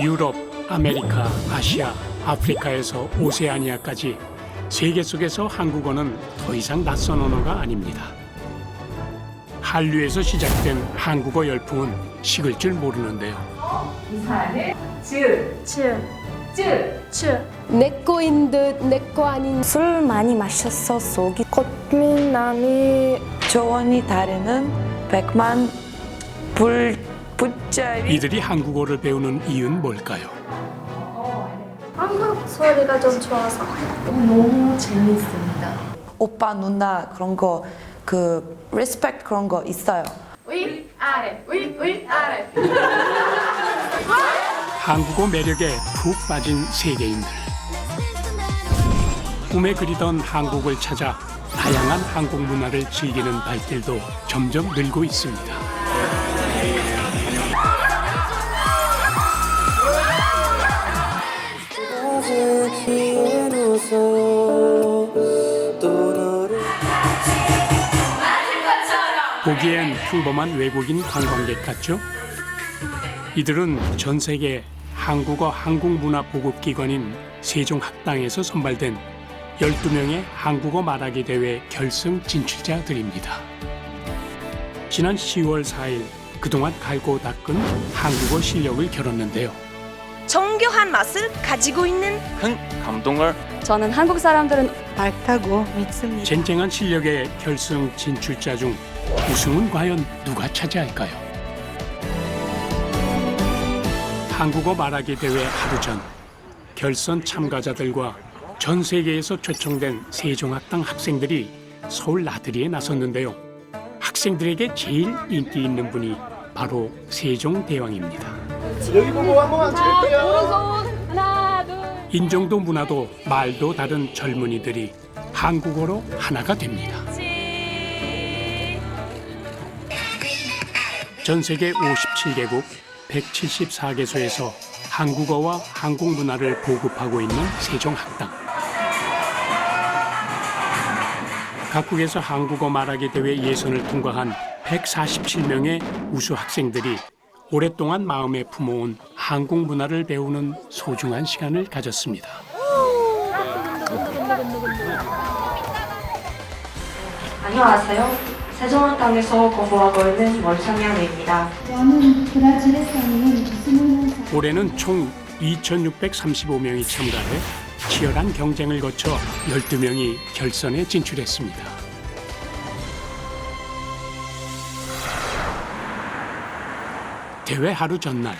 유럽, 아메리카, 아시아, 아프리카에서 오세아니아까지 세계 속에서 한국어는 더 이상 낯선 언어가 아닙니다. 한류에서 시작된 한국어 열풍은 식을 줄 모르는데요. 이사는 즈, 쯔. 내 거인 듯 내 거 아닌 술 많이 마셔서 속이 꽃미남이 조언이 다르는 100만 불짜리 이들이 한국어를 배우는 이유는 뭘까요? 한국 소리가 좀 좋아서 너무 재미있습니다. 오빠 누나 그런 거 그 리스펙트 그런 거 있어요. 위아래. 한국어 매력에 푹 빠진 세계인들. 꿈에 그리던 한국을 찾아 다양한 한국 문화를 즐기는 발길도 점점 늘고 있습니다. 보기엔 평범한 외국인 관광객 같죠? 이들은 전 세계 한국어 한국문화보급기관인 세종학당에서 선발된 12명의 한국어 말하기 대회 결승 진출자들입니다. 지난 10월 4일 그동안 갈고 닦은 한국어 실력을 겨뤘는데요. 정교한 맛을 가지고 있는 큰 감동을 저는 한국 사람들은 밝다고 믿습니다. 쟁쟁한 실력의 결승 진출자 중 우승은 과연 누가 차지할까요? 한국어 말하기 대회 하루 전 결선 참가자들과 전 세계에서 초청된 세종학당 학생들이 서울 나들이에 나섰는데요. 학생들에게 제일 인기 있는 분이 바로 세종대왕입니다. 여기 보고 한번 찍을게요. 인종도 문화도 말도 다른 젊은이들이 한국어로 하나가 됩니다. 전 세계 57개국 174개소에서 한국어와 한국 문화를 보급하고 있는 세종학당. 각국에서 한국어 말하기 대회 예선을 통과한 147명의 우수 학생들이 오랫동안 마음에 품어온 한국 문화를 배우는 소중한 시간을 가졌습니다. 안녕하세요. 세종학당에서 공부하고 있는 원상현입니다. 저는 브라질에 사는 24살 올해는 총 2,635명이 참가해 치열한 경쟁을 거쳐 12명이 결선에 진출했습니다. 대회 하루 전날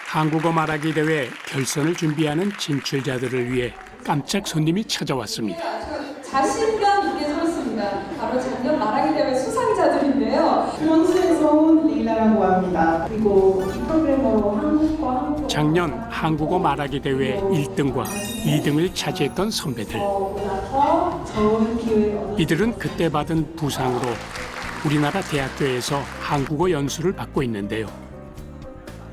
한국어 말하기 대회 결선을 준비하는 진출자들을 위해 깜짝 손님이 찾아왔습니다. 자신감 있게 섰습니다. 바로 작년 말하기 대회 수상자들인데요. 원수에서 온 리나라고 합니다. 그리고 이 프로그래머로 한국과 작년 한국어 말하기 대회 1등과 2등을 차지했던 선배들. 더 좋은 기회를 얻는 이들은 그때 받은 부상으로 우리나라 대학교에서 한국어 연수를 받고 있는데요.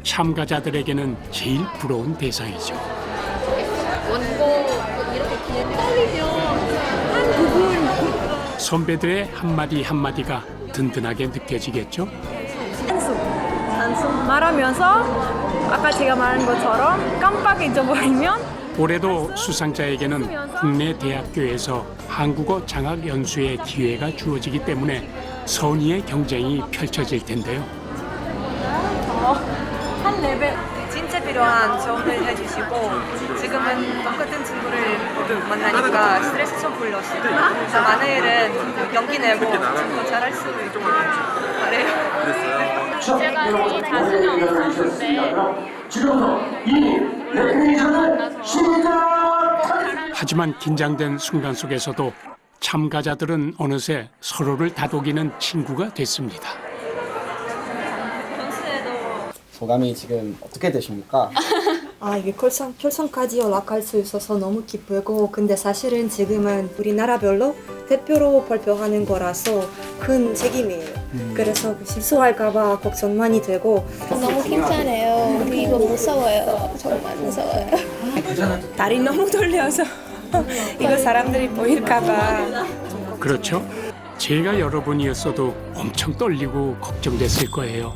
참가자들에게는 제일 부러운 대상이죠. 선배들의 한마디 한마디가 든든하게 느껴지겠죠? 단순 말하면서 아까 제가 말한 것처럼 깜빡 잊어버리면 올해도 수상자에게는 국내 대학교에서 한국어 장학 연수의 기회가 주어지기 때문에 선의의 경쟁이 펼쳐질 텐데요. 한 레벨 진짜 필요한 조언을 해주시고 지금은 똑같은 친구를 모두 만나니까 스트레스 좀 풀렸어요. 그래서 많은 일은 용기 내고 친구 잘할 수 있고 바래요. 제가 이 자신이 없었는데 지금부터 이 레크레이션을 시작! 하지만 긴장된 순간 속에서도 참가자들은 어느새 서로를 다독이는 친구가 됐습니다. 소감이 지금 어떻게 되십니까? 이게 결선까지 올라갈 수 있어서 너무 기쁘고 근데 사실은 지금은 우리나라별로 대표로 발표하는 거라서 큰 책임이에요. 그래서 실수할까봐 걱정 많이 되고 너무 괜찮아요. 그리고 무서워요. 정말 무서워요. 다리 너무 돌려서 이거 사람들이 보일까봐. 그렇죠? 제가 여러분이었어도 엄청 떨리고 걱정됐을 거예요.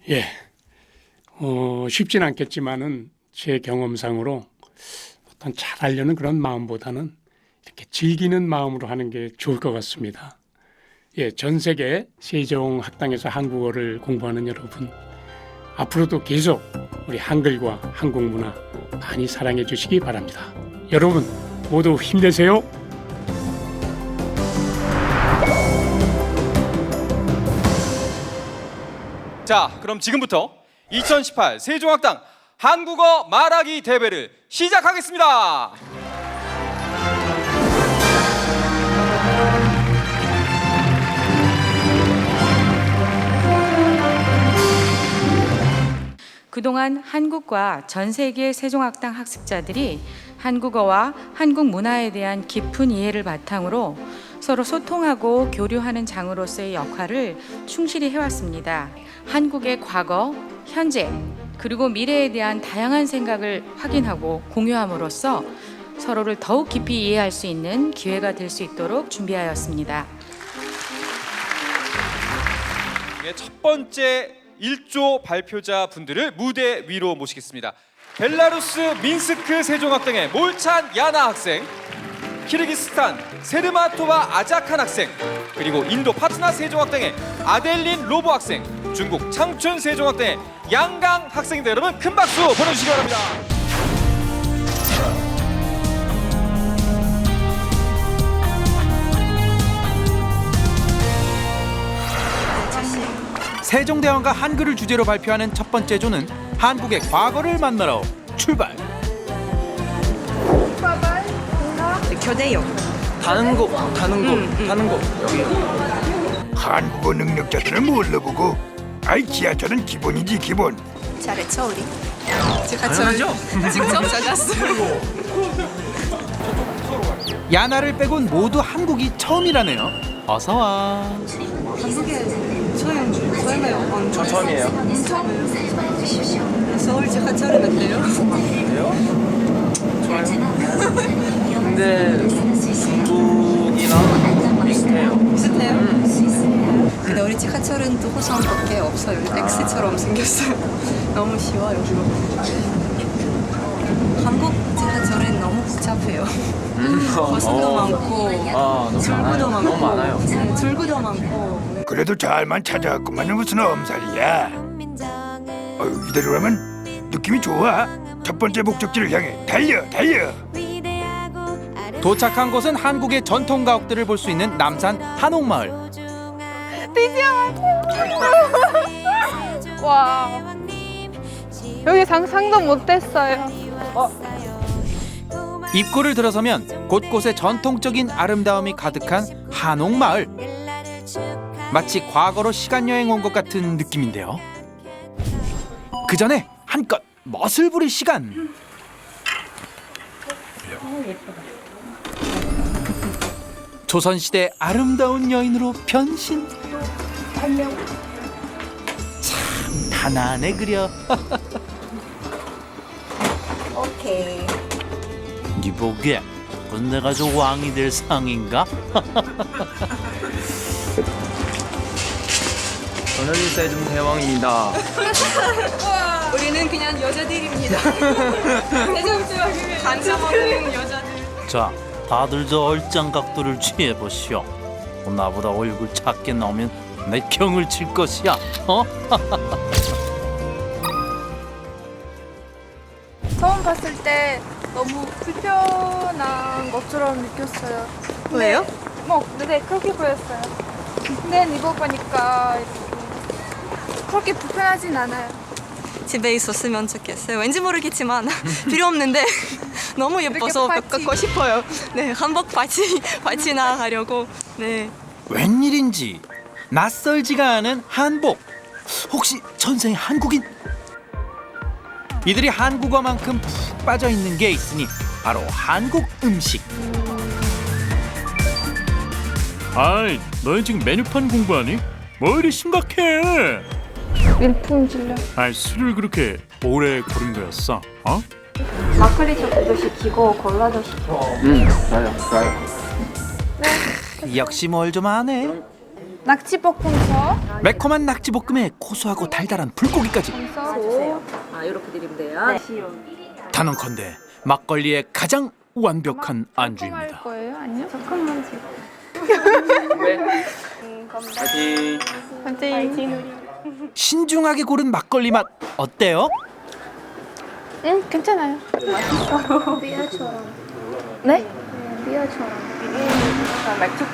예, 쉽진 않겠지만은 제 경험상으로 어떤 잘하려는 그런 마음보다는 이렇게 즐기는 마음으로 하는 게 좋을 것 같습니다. 예, 전 세계 세종학당에서 한국어를 공부하는 여러분, 앞으로도 계속 우리 한글과 한국 문화 많이 사랑해 주시기 바랍니다. 여러분 모두 힘내세요. 자, 그럼 지금부터 2018 세종학당 한국어 말하기 대회를 시작하겠습니다. 그동안 한국과 전 세계 세종학당 학습자들이 한국어와 한국 문화에 대한 깊은 이해를 바탕으로 서로 소통하고 교류하는 장으로서의 역할을 충실히 해왔습니다. 한국의 과거, 현재, 그리고 미래에 대한 다양한 생각을 확인하고 공유함으로써 서로를 더욱 깊이 이해할 수 있는 기회가 될 수 있도록 준비하였습니다. 첫 번째 1조 발표자 분들을 무대 위로 모시겠습니다. 벨라루스 민스크 세종학당의 몰찬 야나 학생, 키르기스탄 세르마토바 아자칸 학생, 그리고 인도 파트나 세종학당의 아델린 로보 학생, 중국 창춘 세종학당의 양강 학생들, 여러분 큰 박수 보내주시기 바랍니다. 세종대왕과 한글을 주제로 발표하는 첫 번째 조는 한국의 과거를 만나러 출발. 교대요. 다는 거 여기. 한국어 능력자들은 뭘로 보고? 아이, 지하철은 기본이지 기본. 잘했죠 우리. 당연하죠. 직접 찾았어요. 야나를 빼곤 모두 한국이 처음이라네요. 어서 와. 한국에 처음이에요. 저 처음이에요. 서울 지하철은 어때요? 그래요? 좋아요. 근데 중국이랑 비슷해요. 비슷해요? 근데 우리 지하철은 두 호선밖에 없어요. X처럼 생겼어요. 너무 쉬워요. 한국 지하철은 너무 복잡해요. 버스도 많고, 출구도 많고, 너무 많아요. 출구도 많고. 그래도 잘만 찾아왔구만. 무슨 엄살이야. 이대로라면 느낌이 좋아. 첫 번째 목적지를 향해 달려. 도착한 곳은 한국의 전통 가옥들을 볼 수 있는 남산 한옥마을. 와, 여기 상상도 못했어요. 입구를 들어서면 곳곳에 전통적인 아름다움이 가득한 한옥마을. 마치 과거로 시간여행 온 것 같은 느낌인데요. 그 전에 한껏 멋을 부릴 시간. 조선시대 아름다운 여인으로 변신. 참 가난해 그려. 오케이. 니 보기에 그건 내가 저 왕이 될 상인가? 저는 세종대왕입니다. 우리는 그냥 여자들입니다. 간장 먹는 여자들. 자, 다들 저 얼짱 각도를 취해보시오. 나보다 얼굴 작게 나오면 내 경을 칠 것이야. 처음 봤을 때 너무 불편한 것처럼 느꼈어요. 왜요? 네, 그렇게 보였어요. 근데 입어보니까 그렇게 불편하진 않아요. 집에 있었으면 좋겠어요. 왠지 모르겠지만 필요 없는데 너무 예뻐서 갖고 싶어요. 네, 한복 바치나 하려고. 네. 웬일인지 낯설지가 않은 한복. 혹시 전생 한국인? 이들이 한국어만큼 푹 빠져 있는 게 있으니 바로 한국 음식. 아이, 너희 지금 메뉴판 공부하니? 뭐 이리 심각해? 일품 질려. 아이, 술을 그렇게 오래 고른 거였어? 어? 마크리쇼 2도 시키고 골라도 시키고. 좋아요. 역시 뭘 좀 아네. 낙지볶음서. 매콤한 낙지볶음에 고소하고 달달한 불고기까지. 이렇게 드리면 돼요. 단언컨대 막걸리의 가장 완벽한 안주입니다. 거예요? 아니요? 잠깐만 지금. 파이팅. 신중하게 고른 막걸리 맛 어때요? 괜찮아요. 맛있어. 비아처럼. 네? 비아처럼. 맥주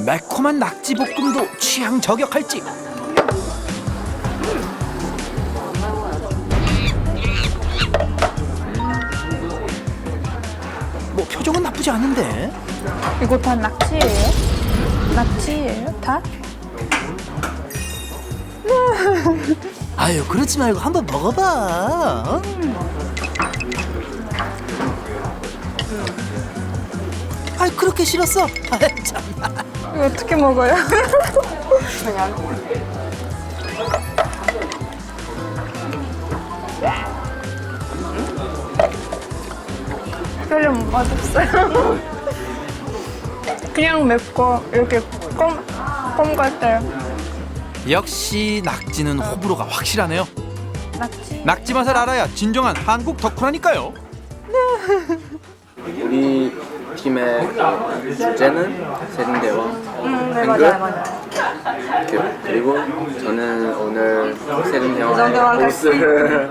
매콤한 낙지볶음도 취향 저격할지. 뭐 표정은 나쁘지 않은데. 이거 다 낙지예요? 낙지예요? 다? 아유 그러지 말고 한번 먹어봐. 아이 그렇게 싫었어? 아이 참나. 이거 어떻게 먹어요? 별로 맛없어요. 그냥 맵고 이렇게 껌 같아요. 역시 낙지는 호불호가 확실하네요. 낙지? 낙지 맛을 알아야 진정한 한국 덕후라니까요. 우리 팀의 주제는 세종대왕 네, 한글. 맞아요. 그리고 저는 오늘 세종대왕 세종대왕 옷을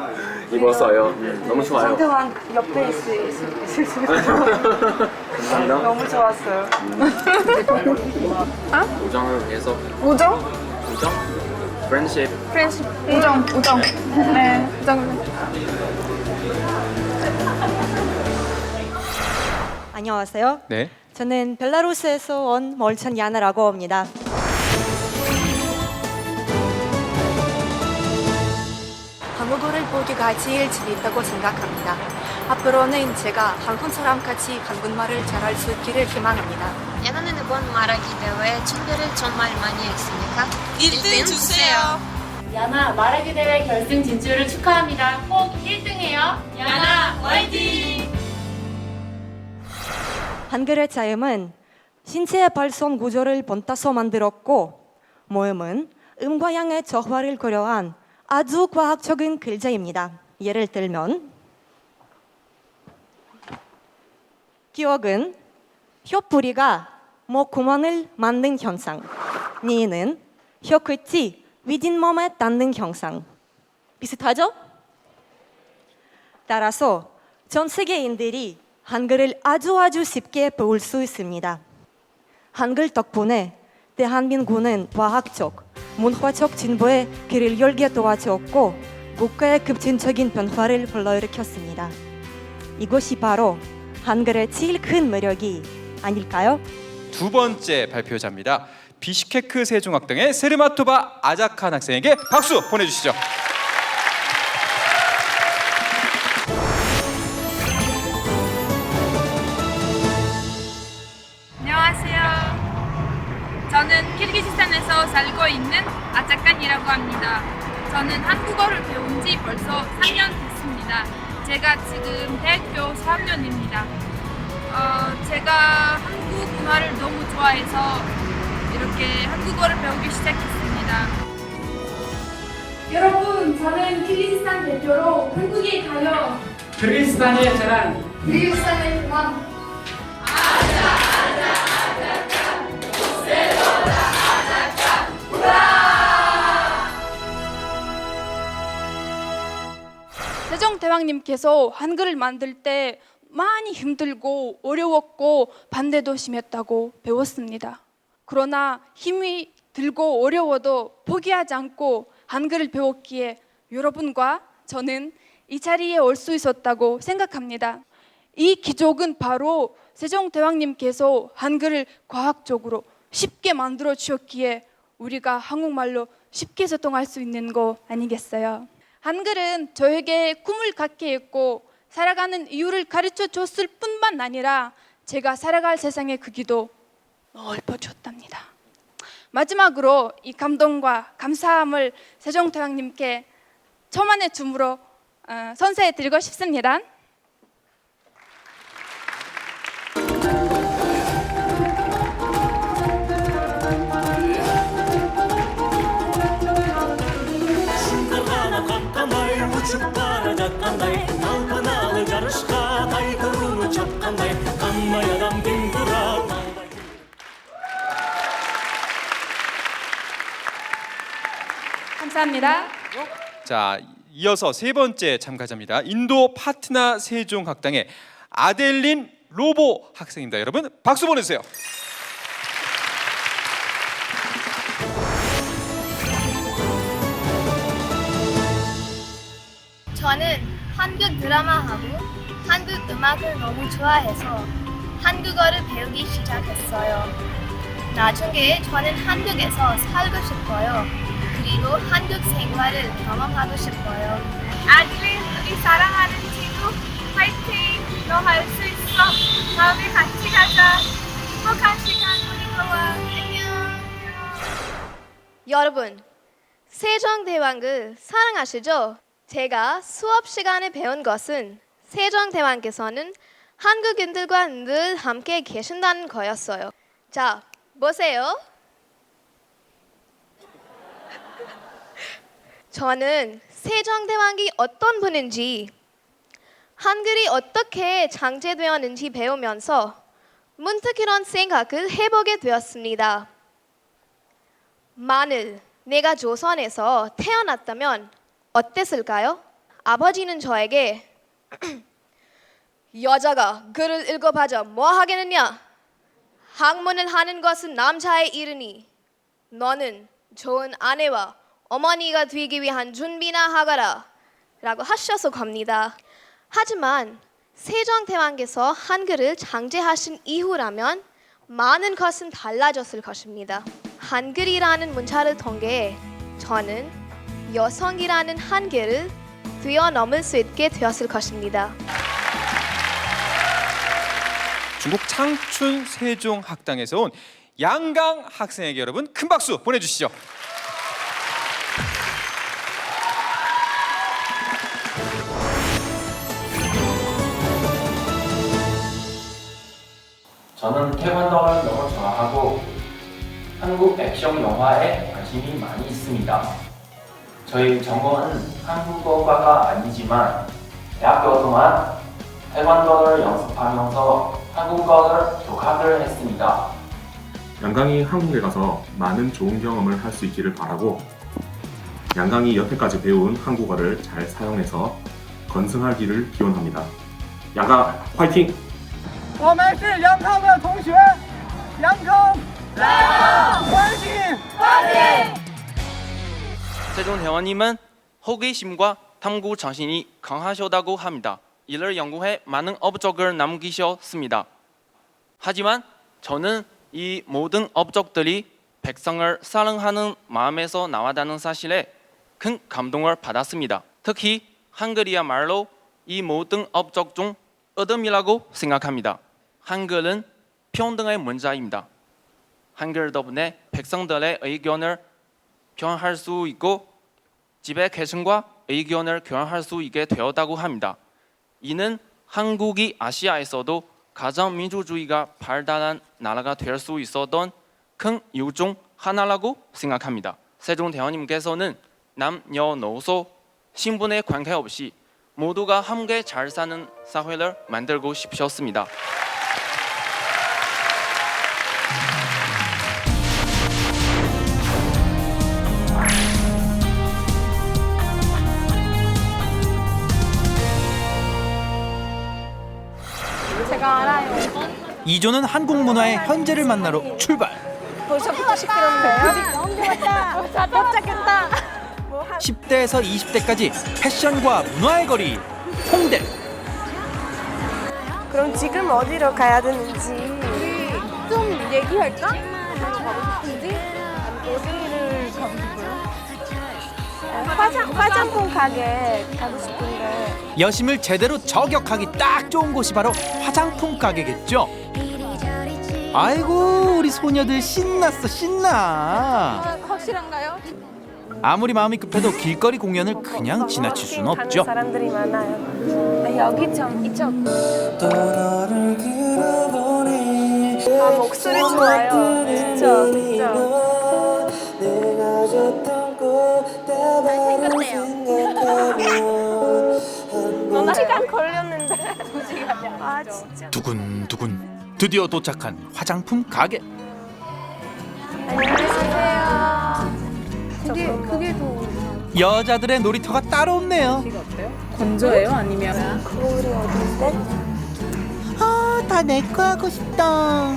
입었어요. 너무 좋아요. 상대방 옆에 있을 수 있어요. 감사합니다. 너무 좋았어요. 우정을 위해서. 우정? 우정? 프렌십. 프렌치 우정. 네, 우정. 안녕하세요. 네. 저는 벨라루스에서 온 몰찬 야나라고 합니다. 한국어를 보기가 제일 재밌다고 생각합니다. 앞으로는 제가 한국 사람같이 한국말을 잘할 수 있기를 희망합니다. 야나는 이번 말하기 대회 준비를 정말 많이 했으니까 1등 주세요. 야나 말하기 대회 결승 진출을 축하합니다. 꼭 1등해요. 야나 화이팅! 한글의 자음은 신체의 발성 구조를 본따서 만들었고 모음은 음과 양의 조화를 고려한 아주 과학적인 글자입니다. 예를 들면 기억은 혀뿌리가 목구멍을 만든 현상, 니는 혀끝이 윗잇몸에 닿는 현상. 비슷하죠? 따라서 전 세계인들이 한글을 아주 쉽게 배울 수 있습니다. 한글 덕분에 대한민국은 과학적, 문화적 진보에 길을 열게 도와주었고 국가의 급진적인 변화를 불러일으켰습니다. 이것이 바로 한글의 제일 큰 매력이 아닐까요? 두 번째 발표자입니다. 비슈케크 세종학당의 세르마토바 아자칸 학생에게 박수 보내주시죠. 안녕하세요. 저는 키르기스탄에서 살고 있는 아자칸이라고 합니다. 저는 한국어를 배운 지 벌써 3년 됐습니다. 제가 지금 대학교 4학년입니다. 제가 한국 문화를 너무 좋아해서 이렇게 한국어를 배우기 시작했습니다. 여러분, 저는 키르기스탄 대표로 한국에 가요. 키르기스탄의 자랑. 키르기스탄의 희망. 세종대왕님께서 한글을 만들 때 많이 힘들고 어려웠고 반대도 심했다고 배웠습니다. 그러나 힘이 들고 어려워도 포기하지 않고 한글을 배웠기에 여러분과 저는 이 자리에 올 수 있었다고 생각합니다. 이 기적은 바로 세종대왕님께서 한글을 과학적으로 쉽게 만들어 주셨기에 우리가 한국말로 쉽게 소통할 수 있는 거 아니겠어요? 한글은 저에게 꿈을 갖게 했고 살아가는 이유를 가르쳐 줬을 뿐만 아니라 제가 살아갈 세상의 크기도 넓어줬답니다. 마지막으로 이 감동과 감사함을 세종대왕님께 천만의 춤으로 선사해 드리고 싶습니다. 감사합니다. 자, 이어서 세 번째 참가자입니다. 인도 파트나 세종학당의 아델린 로보 학생입니다. 여러분 박수 보내주세요. 저는 한국 드라마하고 한국 음악을 너무 좋아해서 한국어를 배우기 시작했어요. 나중에 저는 한국에서 살고 싶어요. 그리고 한국 생활을 경험하고 싶어요. 아들린, 우리 사랑하는 친구, 파이팅! 너 할 수 있어. 다음에 같이 가자. 행복한 시간 보내고 와. 안녕. 여러분, 세종대왕을 사랑하시죠? 제가 수업 시간에 배운 것은 세종대왕께서는 한국인들과 늘 함께 계신다는 거였어요. 자, 보세요. 저는 세종대왕이 어떤 분인지, 한글이 어떻게 창제되었는지 배우면서 문득 이런 생각을 해보게 되었습니다. 만일 내가 조선에서 태어났다면 어땠을까요? 아버지는 저에게 여자가 글을 읽어봐자 뭐 하겠느냐? 학문을 하는 것은 남자의 일이니 너는 좋은 아내와 어머니가 되기 위한 준비나 하거라 라고 하셔서 겁니다. 하지만 세종대왕께서 한글을 창제하신 이후라면 많은 것은 달라졌을 것입니다. 한글이라는 문자를 통해 저는 여성이라는 한계를 뛰어넘을 수 있게 되었을 것입니다. 중국 창춘 세종학당에서 온 양강 학생에게 여러분 큰 박수 보내주시죠. 저는 태권도를 너무 좋아하고 한국 액션 영화에 관심이 많이 있습니다. 저희 전공은 한국어과가 아니지만 대학교 동안 태권도를 연습하면서 한국어를 독학을 했습니다. 양강이 한국에 가서 많은 좋은 경험을 할 수 있기를 바라고 양강이 여태까지 배운 한국어를 잘 사용해서 건승하기를 기원합니다. 양강 화이팅! 我们是杨康的同学，杨康来了，欢迎欢迎。 세종대왕님은 호기심과 탐구 정신이 강하셨다고 합니다. 이를 연구해 많은 업적을 남기셨습니다. 하지만 저는 이 모든 업적들이 백성을 사랑하는 마음에서 나왔다는 사실에 큰 감동을 받았습니다. 특히 한글이야말로 이 모든 업적 중 어둠이라고 생각합니다. 한글은 평등의 문자입니다. 한글 덕분에 백성들의 의견을 표현할 수 있고 지배 계층과 의견을 교환할 수 있게 되었다고 합니다. 이는 한국이 아시아에서도 가장 민주주의가 발달한 나라가 될 수 있었던 큰 이유 중 하나라고 생각합니다. 세종대왕님께서는 남녀노소 신분에 관계없이 모두가 함께 잘 사는 사회를 만들고 싶으셨습니다. 제가 알아요. 2조는 한국 문화의 현재를 만나러 출발. 벌써부터 시끄럽네요. 너무 좋았다. 못 잡겠다. 10대에서 20대까지 패션과 문화의 거리 홍대. 그럼 지금 어디로 가야 되는지 좀 얘기할까? 가고 싶은지? 어디를 가고 싶어요? 화장품 가게 가고 싶은데. 여심을 제대로 저격하기 딱 좋은 곳이 바로 화장품 가게겠죠. 아이고 우리 소녀들 신났어 신나. 확실한가요? 아무리 마음이 급해도 길거리 공연을 그냥 지나칠 수는 없죠. 사람들이 많아요. 여기 좀 이쪽. 아 목소리 좋아요. 진짜. 너무 시간 걸렸는데. 2시간이야. 아 진짜. 두근두근 드디어 도착한 화장품 가게. 안녕하세요. 그게 더 여자들의 놀이터가 따로 없네요. 건조해요? 아니면? 거울이 어딘데? 다 내 거 하고 싶다.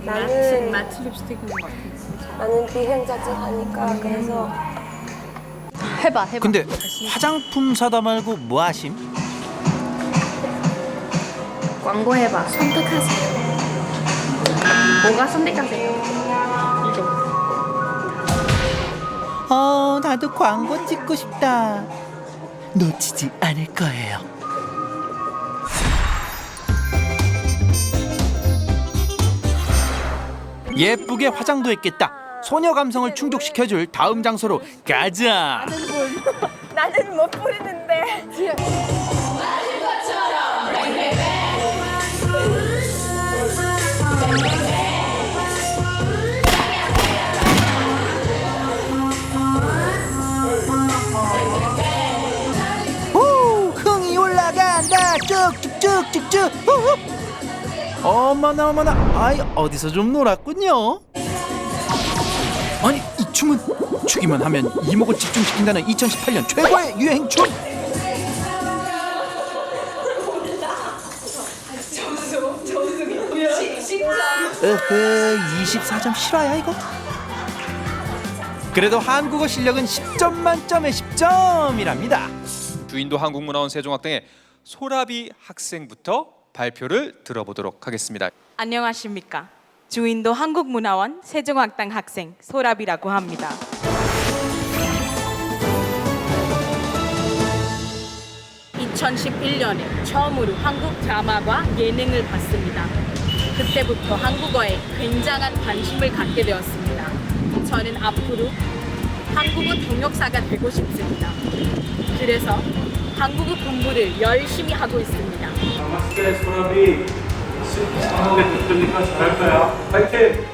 나는 마트 립스틱인 것 같아. 나는 비행자지 하니까 그래서 해봐. 근데 화장품 사다 말고 뭐 하심? 광고 해봐. 선택하세요. 뭐가 선택하세요? 이거. 나도 광고 찍고 싶다. 놓치지 않을 거예요. 예쁘게 화장도 했겠다. 소녀 감성을 충족시켜줄 다음 장소로 가자. 나는 못 부르는데. 오, 흥이 올라간다. 쭉쭉쭉쭉쭉. 어머나 어머나. 아이, 어디서 좀 놀았군요. 아니, 이 춤은 추기만 하면 이목을 집중시킨다는 2018년 최고의 유행춤. 으흐, 24점 실화야 이거? 그래도 한국어 실력은 10점 만점에 10점이랍니다. 주인도 한국문화원 세종학당의 소라비 학생부터 발표를 들어보도록 하겠습니다. 안녕하십니까. 주인도 한국문화원 세종학당 학생 소라비라고 합니다. (2011년에) 처음으로 한국 드라마와 예능을 봤습니다. 그때부터 한국어에 굉장한 관심을 갖게 되었습니다. 저는 앞으로 한국어 통역사가 되고 싶습니다. 그래서 한국어 공부를 열심히 하고 있습니다. 나마스테 소라비. 한국에 듣으니까 잘할 거야. 파이팅!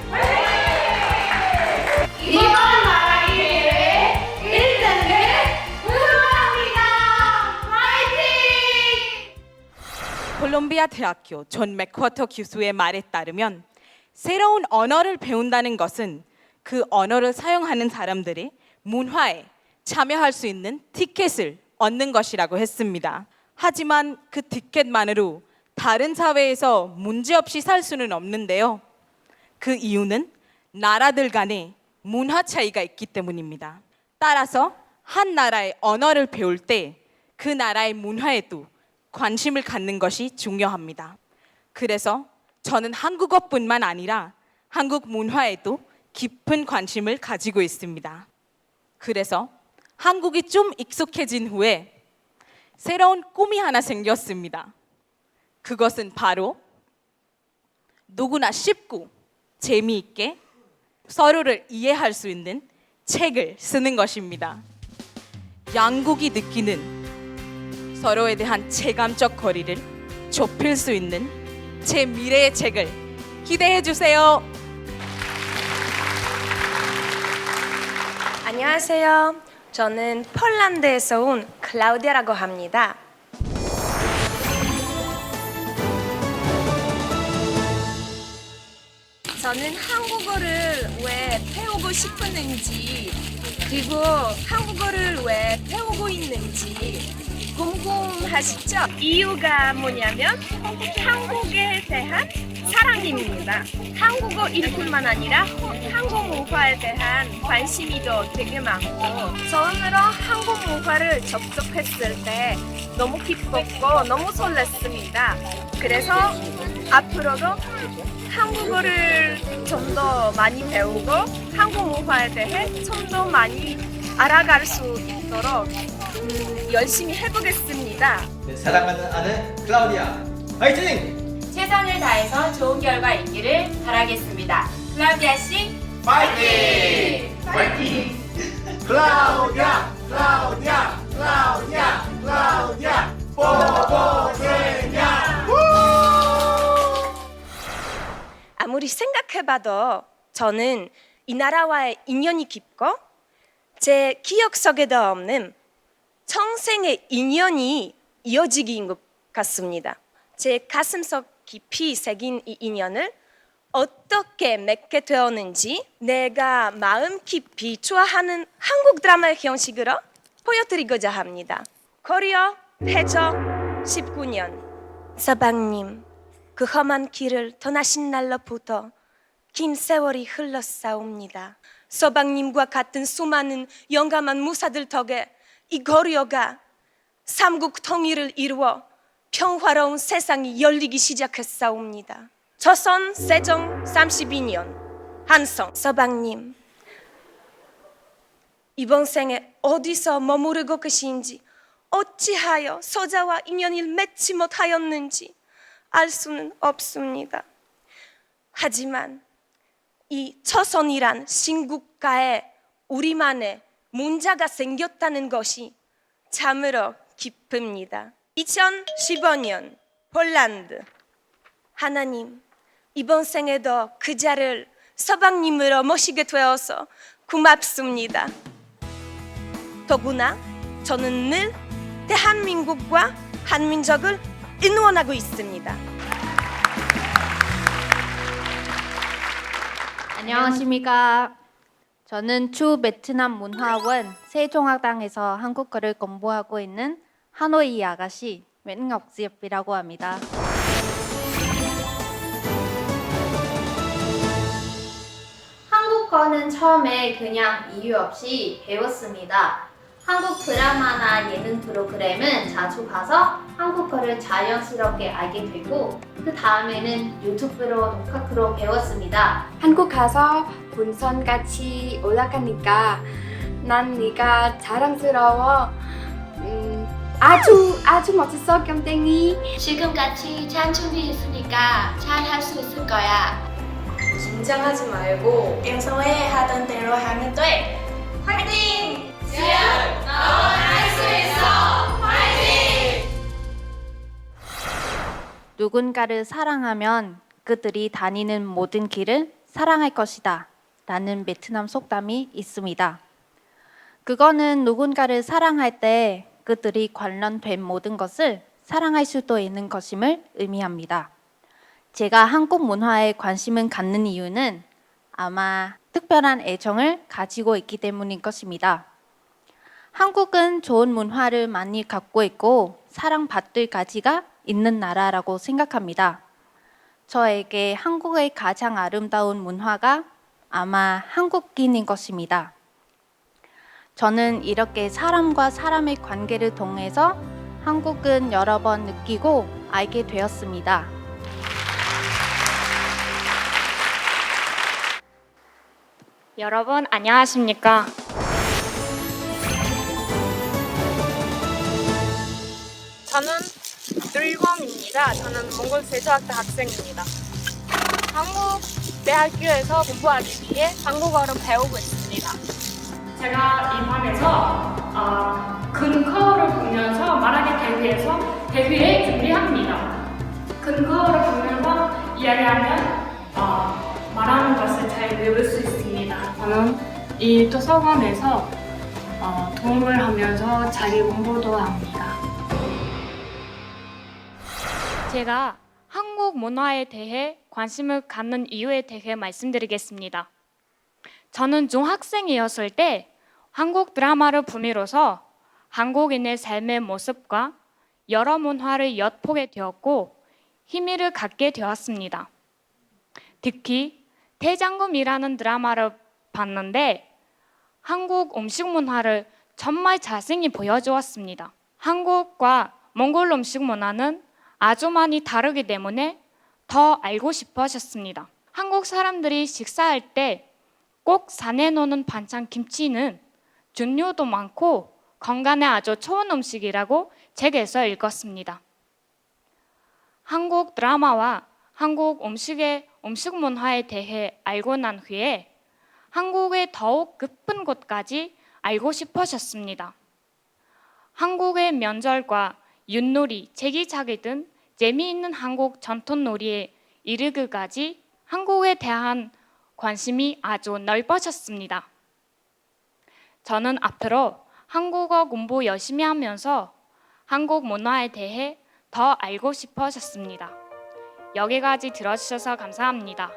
이번 말하기 대회 1등을 우승합니다. 화이팅! 콜롬비아 대학교 존 맥쿼터 교수의 말에 따르면 새로운 언어를 배운다는 것은 그 언어를 사용하는 사람들이 문화에 참여할 수 있는 티켓을 얻는 것이라고 했습니다. 하지만 그 티켓만으로 다른 사회에서 문제없이 살 수는 없는데요. 그 이유는 나라들 간의 문화 차이가 있기 때문입니다. 따라서 한 나라의 언어를 배울 때 그 나라의 문화에도 관심을 갖는 것이 중요합니다. 그래서 저는 한국어뿐만 아니라 한국 문화에도 깊은 관심을 가지고 있습니다. 그래서 한국이 좀 익숙해진 후에 새로운 꿈이 하나 생겼습니다. 그것은 바로 누구나 쉽고 재미있게 서로를 이해할 수 있는 책을 쓰는 것입니다. 양국이 느끼는 서로에 대한 체감적 거리를 좁힐 수 있는 제 미래의 책을 기대해 주세요. 안녕하세요. 저는 폴란드에서 온 클라우디아라고 합니다. 저는 한국어를 왜 배우고 싶었는지 그리고 한국어를 왜 배우고 있는지 궁금하시죠? 이유가 뭐냐면 한국에 대한 사랑입니다. 한국어일 뿐만 아니라 한국 문화에 대한 관심이도 되게 많고 처음으로 한국 문화를 접촉했을 때 너무 기뻤고 너무 설렜습니다. 그래서 앞으로도 한국어를 좀 더 많이 배우고 한국 문화에 대해 좀 더 많이 알아갈 수 있도록 열심히 해보겠습니다. 네, 사랑하는 아내 클라우디아 파이팅! 최선을 다해서 좋은 결과 있기를 바라겠습니다. 클라우디아 씨, 파이팅! 파이팅! 클라우디아, 클라우디아, 클라우디아, 클라우디아, 뽀뽀대냐! 아무리 생각해봐도 저는 이 나라와의 인연이 깊고 제 기억 속에도 없는 평생의 인연이 이어지기인 것 같습니다. 제 가슴속 깊이 새긴 이 인연을 어떻게 맺게 되었는지 내가 마음 깊이 좋아하는 한국 드라마의 형식으로 보여드리고자 합니다. 고려 패정 19년 서방님, 그 험한 길을 떠나신 날로부터 긴 세월이 흘렀사옵니다. 서방님과 같은 수많은 용감한 무사들 덕에 이 고려가 삼국 통일을 이루어 평화로운 세상이 열리기 시작했사옵니다. 조선 세종 32년 한성 서방님, 이번 생에 어디서 머무르고 계신지 어찌하여 소자와 인연을 맺지 못하였는지 알 수는 없습니다. 하지만 이 조선이란 신국가에 우리만의 문자가 생겼다는 것이 참으로 기쁩니다. 2015년 폴란드 하나님, 이번 생에도 그 자를 서방님으로 모시게 되어서 고맙습니다. 더구나 저는 늘 대한민국과 한민족을 응원하고 있습니다. 안녕하십니까. 저는 주 베트남 문화원 세종학당에서 한국어를 공부하고 있는 하노이 아가씨 웬ngọc Diệp 이라고 합니다. 한국어는 처음에 그냥 이유 없이 배웠습니다. 한국 드라마나 예능 프로그램은 자주 봐서 한국어를 자연스럽게 알게 되고 그 다음에는 유튜브로 독학으로 배웠습니다. 한국 가서 본선같이 올라가니까 난 네가 자랑스러워. 아주 멋있어 경땡이. 지금같이 잘 준비했으니까 잘 할 수 있을 거야. 긴장하지 말고 평소에 하던 대로 하면 돼. 화이팅! 지연, 넌 할 수 있어! 화이팅! 누군가를 사랑하면 그들이 다니는 모든 길을 사랑할 것이다 라는 베트남 속담이 있습니다. 그거는 누군가를 사랑할 때 그들이 관련된 모든 것을 사랑할 수도 있는 것임을 의미합니다. 제가 한국 문화에 관심을 갖는 이유는 아마 특별한 애정을 가지고 있기 때문인 것입니다. 한국은 좋은 문화를 많이 갖고 있고 사랑받을 가치가 있는 나라라고 생각합니다. 저에게 한국의 가장 아름다운 문화가 아마 한국인인 것입니다. 저는 이렇게 사람과 사람의 관계를 통해서 한국은 여러 번 느끼고 알게 되었습니다. 여러분 안녕하십니까? 저는 들광입니다. 저는 몽골 세종학당 학생입니다. 한국 대학교에서 공부하기 위해 한국어를 배우고 있습니다. 제가 입학해서 근거를 보면서 말하기 대회에서 대회에 준비합니다. 근거를 보면서 이야기하면 말하는 것을 잘 외울 수 있습니다. 저는 이 도서관에서 도움을 하면서 자기 공부도 합니다. 제가 한국 문화에 대해 관심을 갖는 이유에 대해 말씀드리겠습니다. 저는 중학생이었을 때 한국 드라마를 보면서 한국인의 삶의 모습과 여러 문화를 엿보게 되었고 흥미를 갖게 되었습니다. 특히 대장금이라는 드라마를 봤는데 한국 음식 문화를 정말 자세히 보여주었습니다. 한국과 몽골 음식 문화는 아주 많이 다르기 때문에 더 알고 싶어졌습니다. 한국 사람들이 식사할 때 꼭 산에 넣는 반찬 김치는 종류도 많고 건강에 아주 좋은 음식이라고 책에서 읽었습니다. 한국 드라마와 한국 음식의 음식 문화에 대해 알고 난 후에 한국의 더욱 깊은 곳까지 알고 싶어졌습니다. 한국의 명절과 윷놀이, 제기차기 등 재미있는 한국 전통 놀이에 이르기까지 한국에 대한 관심이 아주 넓어졌습니다. 저는 앞으로 한국어 공부 열심히 하면서 한국 문화에 대해 더 알고 싶어졌습니다. 여기까지 들어주셔서 감사합니다.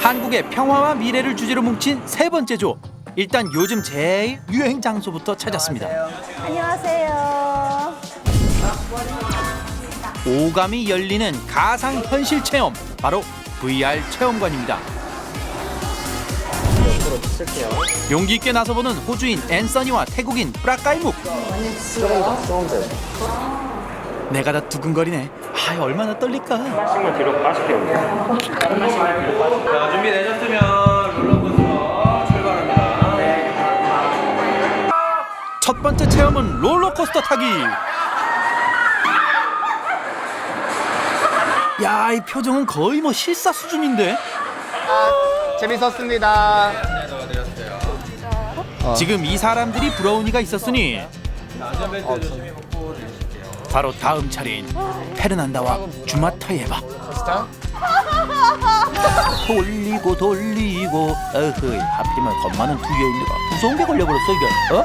한국의 평화와 미래를 주제로 뭉친 세 번째 조. 일단 요즘 제일 유행 장소부터 찾았습니다. 안녕하세요. 오감이 열리는 가상 현실 체험, 바로 VR 체험관입니다. 용기 있게 나서보는 호주인 앤서니와 태국인 프라까이묵. 내가 다 두근거리네. 아, 얼마나 떨릴까. 하나씩만 뒤로 빠질게요. 자, 준비되셨으면 롤러코스터 출발합니다. 첫 번째 체험은 롤러코스터 타기. 야, 이 표정은 거의 뭐 실사 수준인데. 재밌었습니다. 지금 이 사람들이 부러우니가 있었으니 바로 다음 차례인 페르난다와 주마타예바. 돌리고 돌리고, 어허이, 하필이면 겁 많은 두 여인들과 무서운 게 걸려버렸어 이게. 어?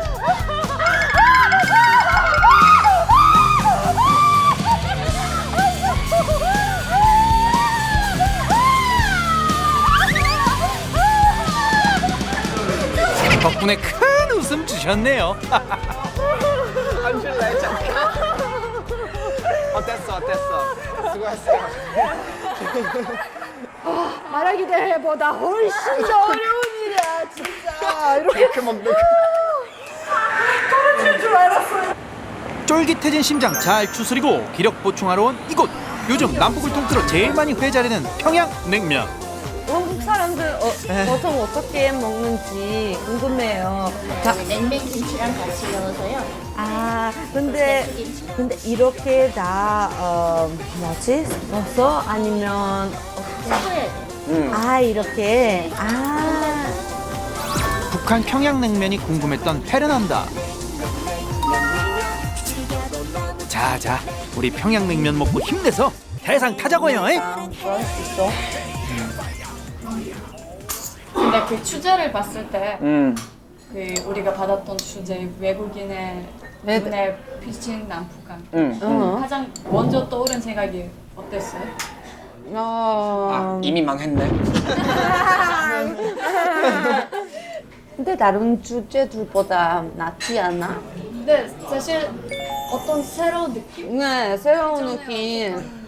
덕분에 큰 웃음 주셨네요. 어땠어? 수고했어요. 말하기 대회보다 훨씬 더 어려운 일이야 진짜. 이렇게 먹는 떨어질 줄 알았어요. 쫄깃해진 심장 잘 추스리고 기력 보충하러 온 이곳. 요즘 남북을 통틀어 제일 많이 회자되는 평양냉면. 한국 사람들 보통 어떻게 먹는지 궁금해요. 냉면 김치랑 같이 넣어서요. 아, 근데 이렇게 다 뭐지? 넣어서 아니면 아, 이렇게. 아. 북한 평양냉면이 궁금했던 페르난다. 자, 우리 평양냉면 먹고 힘내서 대상 타자고요. 근데 그 주제를 봤을 때 그 우리가 받았던 주제 외국인의 눈에 비친 남북한 가장 먼저 떠오른 생각이 어땠어요? 이미 망했네. 근데 다른 주제들보다 낫지 않아? 근데 사실 어떤 새로운 느낌? 네, 새로운 느낌.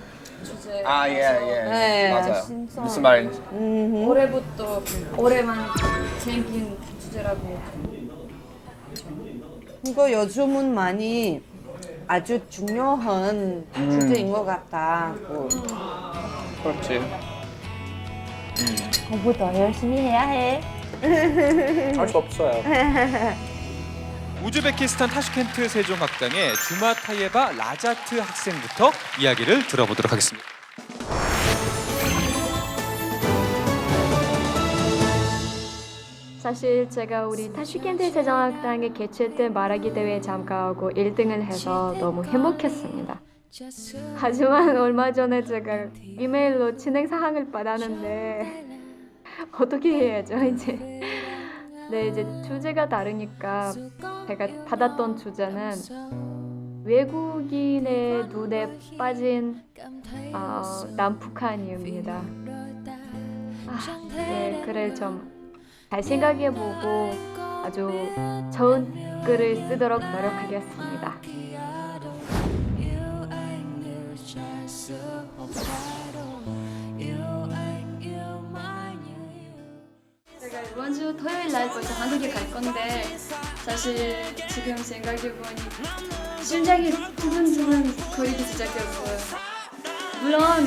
주제 예. 네, 맞아요. 진짜. 무슨 말인지. 올해부터 올해만 생긴 주제라고. 이거 요즘은 많이 아주 중요한 주제인 것 같다. 그렇지. 공부 더 열심히 해야 해. 할 수 없어요. 우즈베키스탄 타슈켄트 세종학당의 주마타예바 라자트 학생부터 이야기를 들어보도록 하겠습니다. 사실 제가 우리 타슈켄트 세종학당에 개최된 말하기 대회에 참가하고 1등을 해서 너무 행복했습니다. 하지만 얼마 전에 제가 이메일로 진행 사항을 받았는데 어떻게 해야죠 이제? 네, 이제 주제가 다르니까 제가 받았던 주제는 외국인의 눈에 빠진 남북한입니다. 네, 그래 좀 잘 생각해보고 아주 좋은 글을 쓰도록 노력하겠습니다. 제가 이번 주 토요일 날 벌써 한국에 갈 건데 사실 지금 생각해보니 심장이 두근두근 거리기 시작했어요. 물론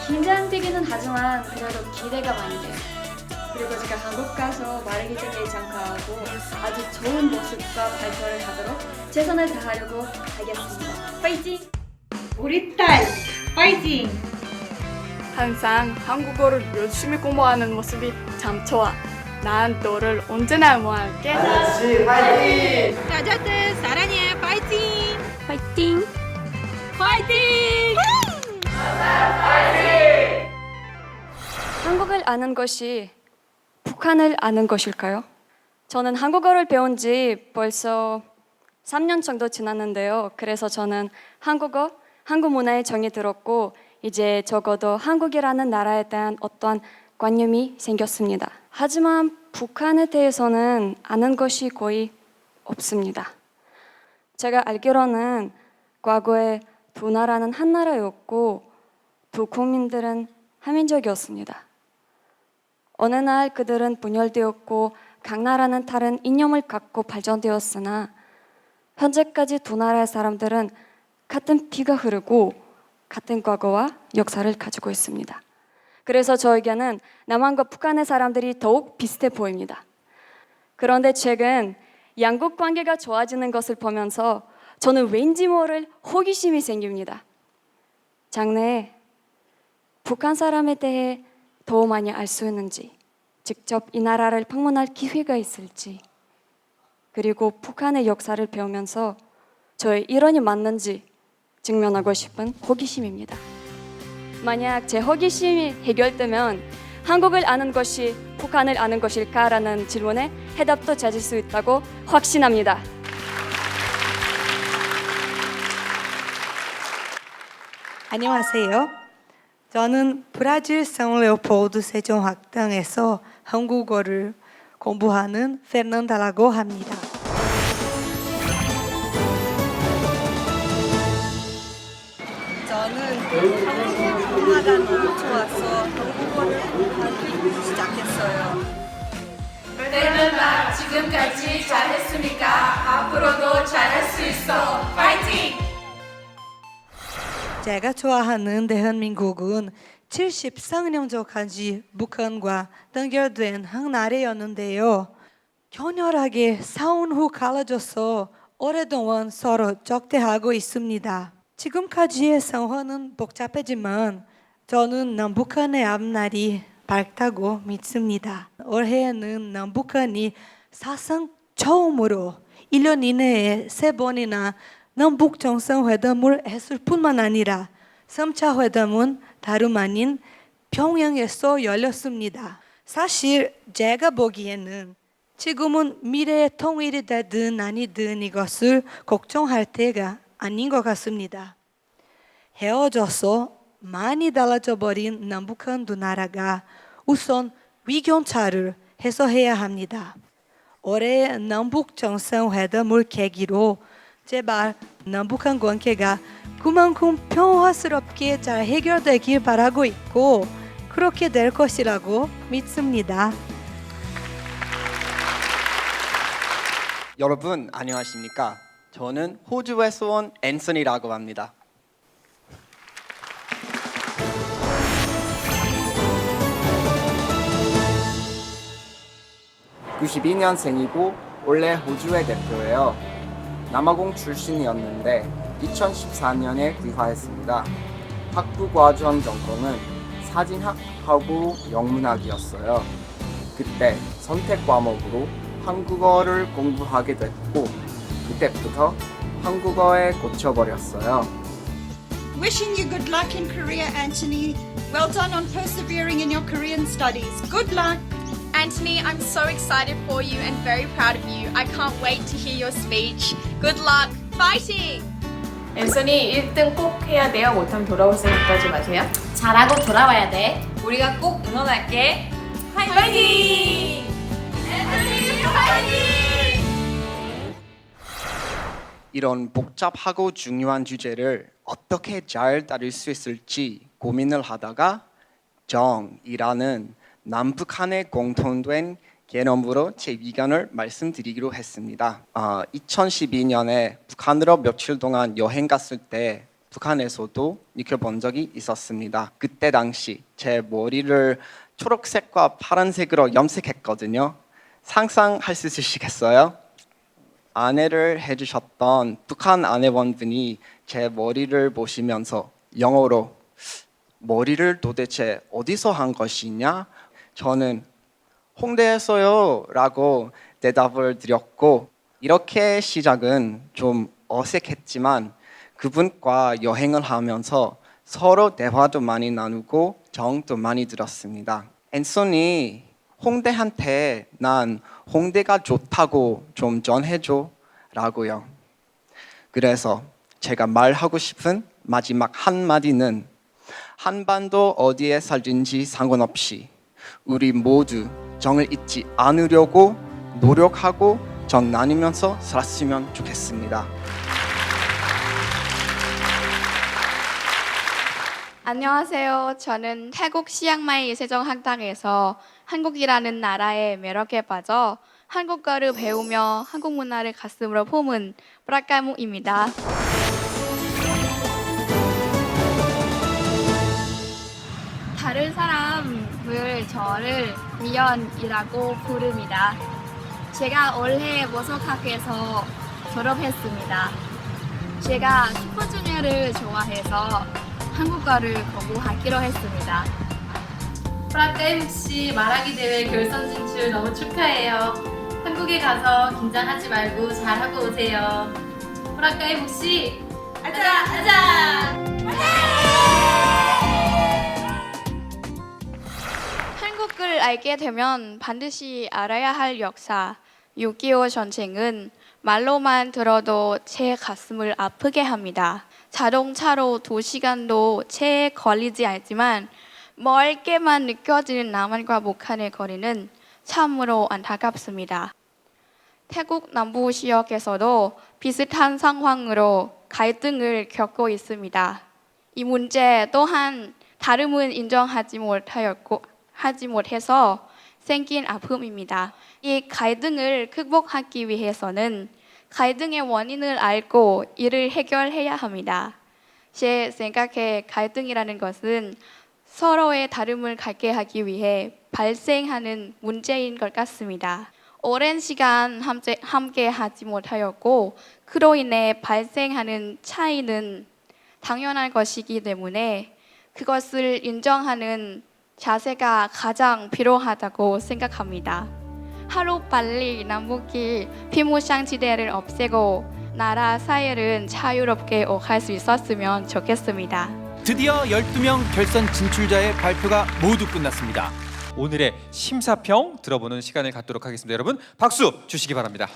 긴장되기는 하지만 그래도 기대가 많이 돼요. 그리고 제가 한국 가서 말하기 대회에 참가하고 아주 좋은 모습과 발표를 하도록 최선을 다하려고 하겠습니다. 파이팅! 우리 딸 파이팅! 항상 한국어를 열심히 공부하는 모습이 참 좋아. 난 너를 언제나 응원할게. 아저씨 파이팅! 라자트 사랑해 파이팅! 파이팅! 파이팅! 한국을 아는 것이 북한을 아는 것일까요? 저는 한국어를 배운 지 벌써 3년 정도 지났는데요. 그래서 저는 한국 문화에 정이 들었고 이제 적어도 한국이라는 나라에 대한 어떠한 관념이 생겼습니다. 하지만 북한에 대해서는 아는 것이 거의 없습니다. 제가 알기로는 과거에 두 나라는 한 나라였고 두 국민들은 한민족이었습니다. 어느 날 그들은 분열되었고 각 나라는 다른 이념을 갖고 발전되었으나 현재까지 두 나라의 사람들은 같은 피가 흐르고 같은 과거와 역사를 가지고 있습니다. 그래서 저에게는 남한과 북한의 사람들이 더욱 비슷해 보입니다. 그런데 최근 양국 관계가 좋아지는 것을 보면서 저는 왠지 모를 호기심이 생깁니다. 장래에 북한 사람에 대해 더 많이 알 수 있는지, 직접 이 나라를 방문할 기회가 있을지, 그리고 북한의 역사를 배우면서 저의 일원이 맞는지 증명하고 싶은 호기심입니다. 만약 제 호기심이 해결되면 한국을 아는 것이 북한을 아는 것일까라는 질문에 해답도 찾을 수 있다고 확신합니다. 안녕하세요. 저는 브라질 상레오폴드 세종학당에서 한국어를 공부하는 페르난다라고 합니다. 저는 한국 문화가 너무 좋아서 한국어를 하기 시작했어요. 페르난다, 지금까지 잘했으니까 앞으로도 잘할 수 있어. 파이팅! 제가 좋아하는 대한민국은 73년 전까지 북한과 단결된 한 나라였는데요. 격렬하게 싸운 후 갈라져서 오랫동안 서로 적대하고 있습니다. 지금까지의 상황은 복잡하지만 저는 남북한의 앞날이 밝다고 믿습니다. 올해는 남북한이 사상 처음으로 1년 이내에 3번이나 남북 정상회담을 했을 뿐만 아니라 3차 회담은 다름 아닌 평양에서 열렸습니다. 사실 제가 보기에는 지금은 미래의 통일이 되든 아니든 이것을 걱정할 때가 아닌 것 같습니다. 헤어져서 많이 달라져 버린 남북한 두 나라가 우선 위경차를 해소해야 합니다. 올해 남북 정상회담을 계기로 제발 남북한 관계가 그만큼 평화스럽게 잘 해결되길 바라고 있고 그렇게 될 것이라고 믿습니다. 여러분 안녕하십니까? 저는 호주에서 온 앤서니라고 합니다. (92년생이고) 원래 호주의 대표예요. 남아공 출신이었는데 2014년에 귀화했습니다. 학부 과정 전공은 사진학하고 영문학이었어요. 그때 선택 과목으로 한국어를 공부하게 됐고 그때부터 한국어에 꽂혀버렸어요. Wishing you good luck in Korea, Anthony. Well done on persevering in your Korean studies. Good luck. Anthony, I'm so excited for you and very proud of you. I can't wait to hear your speech. Good luck. Fighting! 앤서니 1등 꼭 해야 돼요. 못하면 돌아올 생각하지 마세요. 잘하고 돌아와야 돼. 우리가 꼭 응원할게. 파이팅! 앤서니 파이팅! 이런 복잡하고 중요한 주제를 어떻게 잘 다룰 수 있을지 고민을 하다가 정이라는 남북한의 공통된 개념으로 제 의견을 말씀드리기로 했습니다. 2012년에 북한으로 며칠 동안 여행 갔을 때 북한에서도 느껴본 적이 있었습니다. 그때 당시 제 머리를 초록색과 파란색으로 염색했거든요. 상상할 수 있으시겠어요? 아내를 해주셨던 북한 아내분이 제 머리를 보시면서 영어로 머리를 도대체 어디서 한 것이냐? 저는 홍대에서요 라고 대답을 드렸고 이렇게 시작은 좀 어색했지만 그분과 여행을 하면서 서로 대화도 많이 나누고 정도 많이 들었습니다. 앤서니, 홍대한테 난 홍대가 좋다고 좀 전해줘 라고요. 그래서 제가 말하고 싶은 마지막 한마디는 한반도 어디에 살든지 상관없이 우리 모두 정을 잊지 않으려고 노력하고 정 나누면서 살았으면 좋겠습니다. 안녕하세요. 저는 태국 시앙마이 세종학당에서 한국이라는 나라의 매력에 빠져 한국어를 배우며 한국 문화를 가슴으로 품은 브라카무입니다. 다른 사람을 저를 미연이라고 부릅니다. 제가 올해 모석학교에서 졸업했습니다. 제가 슈퍼주니어를 좋아해서 한국어를 공부하기로 했습니다. 프라카이묵 씨 말하기 대회 결선 진출 너무 축하해요. 한국에 가서 긴장하지 말고 잘하고 오세요. 프라카이묵 씨, 아자 아자! 한국을 알게 되면 반드시 알아야 할 역사 6.25 전쟁은 말로만 들어도 제 가슴을 아프게 합니다. 자동차로 2시간도 채 걸리지 않지만 멀게만 느껴지는 남한과 북한의 거리는 참으로 안타깝습니다. 태국 남부 지역에서도 비슷한 상황으로 갈등을 겪고 있습니다. 이 문제 또한 다름은 인정하지 못해서 생긴 아픔입니다. 이 갈등을 극복하기 위해서는 갈등의 원인을 알고 이를 해결해야 합니다. 제 생각에 갈등이라는 것은 서로의 다름을 갖게 하기 위해 발생하는 문제인 것 같습니다. 오랜 시간 함께 하지 못하였고 그로 인해 발생하는 차이는 당연한 것이기 때문에 그것을 인정하는 자세가 가장 필요하다고 생각합니다. 하루빨리 남북이 피무장지대를 없애고 나라 사이를 자유롭게 오갈 수 있었으면 좋겠습니다. 드디어 12명 결선 진출자의 발표가 모두 끝났습니다. 오늘의 심사평 들어보는 시간을 갖도록 하겠습니다. 여러분 박수 주시기 바랍니다.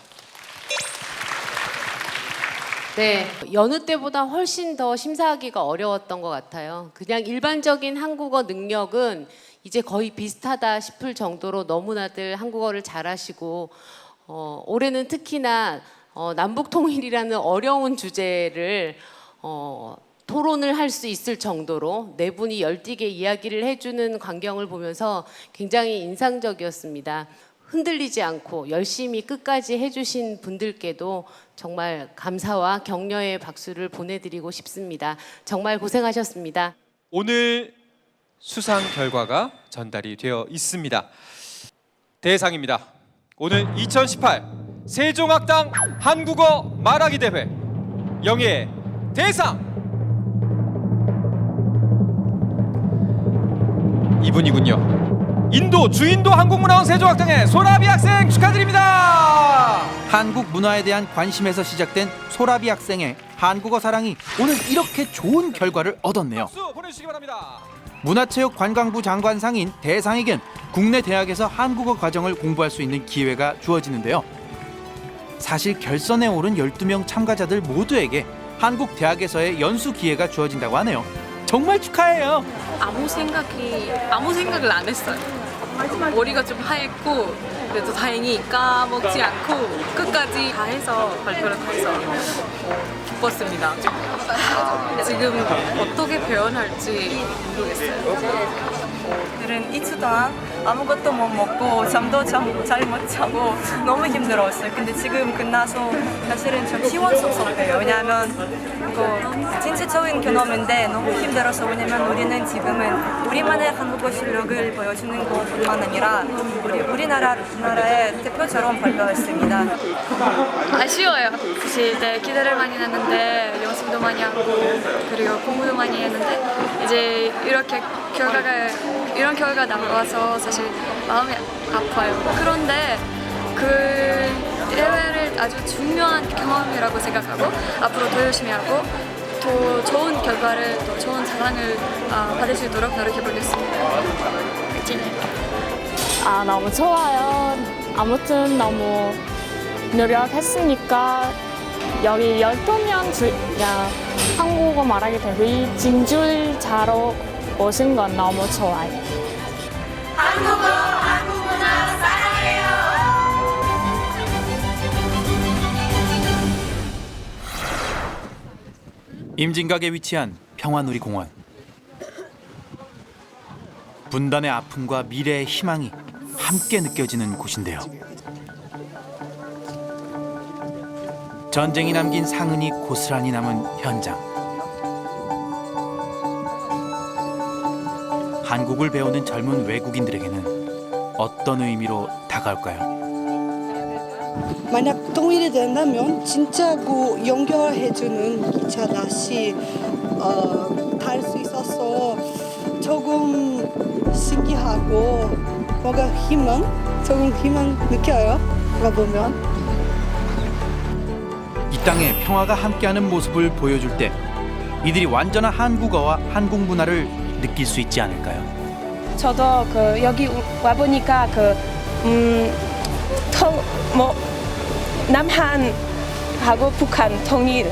네, 여느 때보다 훨씬 더 심사하기가 어려웠던 것 같아요. 그냥 일반적인 한국어 능력은 이제 거의 비슷하다 싶을 정도로 너무나들 한국어를 잘하시고 올해는 특히나 남북 통일이라는 어려운 주제를 토론을 할 수 있을 정도로 네 분이 열띠게 이야기를 해주는 광경을 보면서 굉장히 인상적이었습니다. 흔들리지 않고 열심히 끝까지 해주신 분들께도 정말 감사와 격려의 박수를 보내드리고 싶습니다. 정말 고생하셨습니다. 오늘 수상 결과가 전달이 되어 있습니다. 대상입니다. 오늘 2018 세종학당 한국어 말하기 대회 영예의 대상 이분이군요. 인도 주인도 한국문화원 세종학당의 소라비 학생 축하드립니다. 한국 문화에 대한 관심에서 시작된 소라비 학생의 한국어 사랑이 오늘 이렇게 좋은 결과를 얻었네요. 박수 보내주시기 바랍니다. 문화체육관광부 장관상인 대상에겐 국내 대학에서 한국어 과정을 공부할 수 있는 기회가 주어지는데요. 사실 결선에 오른 12명 참가자들 모두에게 한국 대학에서의 연수 기회가 주어진다고 하네요. 정말 축하해요. 아무 생각을 안 했어요. 머리가 좀 하얗고 그래도 다행히 까먹지 않고 끝까지 다 해서 발표를 해서 기뻤습니다. 지금 어떻게 표현할지 모르겠어요. 오늘은 2주 동안 아무것도 못 먹고 잠도 잘 못 자고 너무 힘들었어요. 근데 지금 끝나서 사실은 좀 시원섭섭해요. 왜냐하면 이거 진취적인 경험인데 너무 힘들어서 왜냐면 우리는 지금은 우리만의 한국어 실력을 보여주는 것뿐만 아니라 우리나라의 대표처럼 발표했습니다. 아쉬워요. 사실 기대를 많이 했는데 연습도 많이 하고 그리고 공부도 많이 했는데 이제 이런 결과가 나와서 사실 마음이 아파요. 그런데 그 대회를 아주 중요한 경험이라고 생각하고 앞으로 더 열심히 하고 더 좋은 결과를 더 좋은 사랑을 받을 수 있도록 노력해보겠습니다. 너무 좋아요. 아무튼 너무 노력했으니까 여기 12명 한국어 말하기 대회 진출자로 오신 건 너무 좋아요. 한국어, 한국 문화 사랑해요. 임진각에 위치한 평화누리공원. 분단의 아픔과 미래의 희망이 함께 느껴지는 곳인데요. 전쟁이 남긴 상흔이 고스란히 남은 현장. 한국을 배우는 젊은 외국인들에게는 어떤 의미로 다가올까요? 만약 통일이 된다면 진짜 그 연결해주는 기차 다시 탈 수 있어서 조금 신기하고 뭔가 조금 희망 느껴요. 가보면. 이 땅에 평화가 함께하는 모습을 보여줄 때 이들이 완전한 한국어와 한국 문화를 느낄 수 있지 않을까요? 저도 여기 와 보니까 남한하고 북한 통일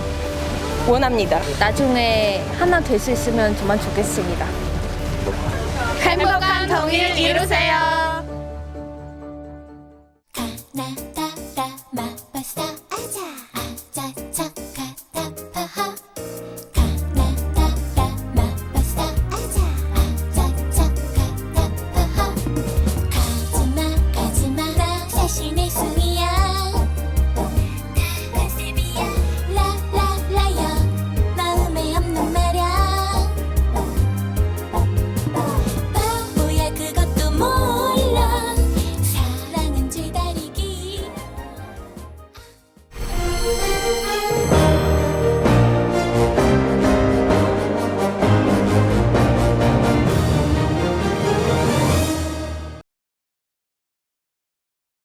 원합니다. 나중에 하나 될 수 있으면 정말 좋겠습니다. 행복한 통일 이루세요. 하나